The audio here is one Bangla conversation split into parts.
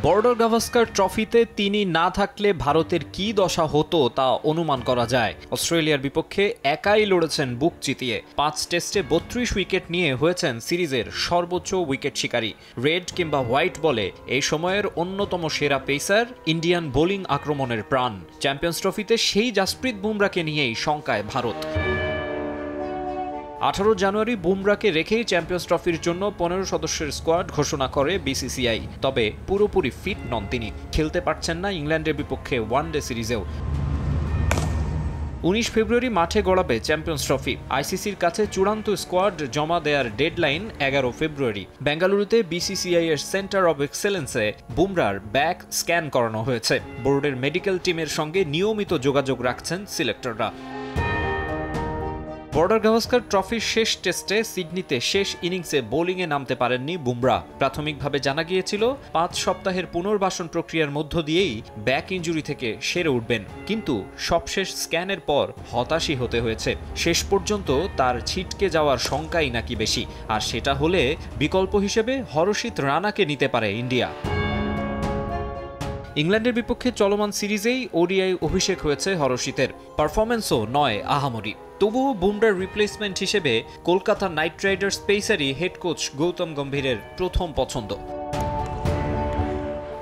বর্ডার গাভাস্কার ট্রফিতে তিনি না থাকলে ভারতের কি দশা হতো তা অনুমান করা যায়। অস্ট্রেলিয়ার বিপক্ষে একাই লড়েছেন বুক চিতিয়ে। ৫ টেস্টে ৩২ উইকেট নিয়ে হয়েছেন সিরিজের সর্বোচ্চ উইকেট শিকারী। রেড কিংবা হোয়াইট বলে এই সময়ের অন্যতম সেরা পেসার, ইন্ডিয়ান বোলিং আক্রমণের প্রাণ। চ্যাম্পিয়ন্স ট্রফিতে সেই জাসপ্রীত বুমরাকে নিয়েই শঙ্কায় ভারত। 18 জানুয়ারি বুমরাকে রেখেই চ্যাম্পিয়ন্স ট্রফির জন্য 15 সদস্যের স্কোয়াড ঘোষণা করে বিসিসিআই। তবে পুরোপুরি ফিট নন তিনি, খেলতে পারছেন না ইংল্যান্ডের বিপক্ষে ওয়ানডে সিরিজেও। 19 ফেব্রুয়ারি মাঠে গড়াবে চ্যাম্পিয়ন্স ট্রফি। আইসিসির কাছে চূড়ান্ত স্কোয়াড জমা দেওয়ার ডেডলাইন 11 ফেব্রুয়ারি। বেঙ্গালুরুতে বিসিসিআই এর সেন্টার অব এক্সেলেন্সে বুমরার ব্যাক স্ক্যান করানো হয়েছে। বোর্ডের মেডিকেল টিমের সঙ্গে নিয়মিত যোগাযোগ রাখছেন সিলেক্টররা। বর্ডার গাভাস্কার ট্রফির শেষ টেস্টে সিডনিতে শেষ ইনিংসে বোলিংয়ে নামতে পারেননি বুমরা। প্রাথমিকভাবে জানা গিয়েছিল 5 সপ্তাহের পুনর্বাসন প্রক্রিয়ার মধ্য দিয়েই ব্যাক ইনজুরি থেকে সেরে উঠবেন, কিন্তু সবশেষ স্ক্যানের পর হতাশই হতে হয়েছে। শেষ পর্যন্ত তার ছিটকে যাওয়ার শঙ্কাই নাকি বেশি, আর সেটা হলে বিকল্প হিসেবে হরষিত রানাকে নিতে পারে ইন্ডিয়া। ইংল্যান্ডের বিপক্ষে চলমান সিরিজেই ওডিআই অভিষেক হয়েছে হরষিতের। পারফরম্যান্সও নয় আহামরি। তবুও বুমরার রিপ্লেসমেন্ট হিসেবে কলকাতা নাইট রাইডার্স পেসারই হেড কোচ গৌতম গম্ভীরের প্রথম পছন্দ।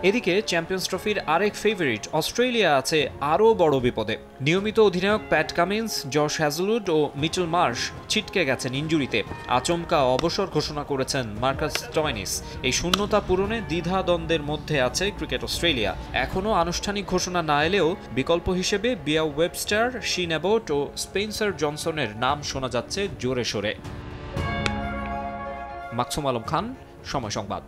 এদিকে চ্যাম্পিয়ন্স ট্রফির আরেক ফেভারিট অস্ট্রেলিয়া আছে আরও বড় বিপদে। নিয়মিত অধিনায়ক প্যাট কামিন্স, জশ হ্যাজলউড ও মিচেল মার্শ ছিটকে গেছেন ইনজুরিতে। আচমকা অবসর ঘোষণা করেছেন মার্কাস স্টয়নিস। এই শূন্যতা পূরণে দ্বিধাদ্বন্দ্বের মধ্যে আছে ক্রিকেট অস্ট্রেলিয়া। এখনও আনুষ্ঠানিক ঘোষণা না এলেও বিকল্প হিসেবে বিয়া ওয়েবস্টার, শিন অ্যাবট ও স্পেন্সার জনসনের নাম শোনা যাচ্ছে জোরে সোরে। মাকসুম আলম খান, সময় সংবাদ।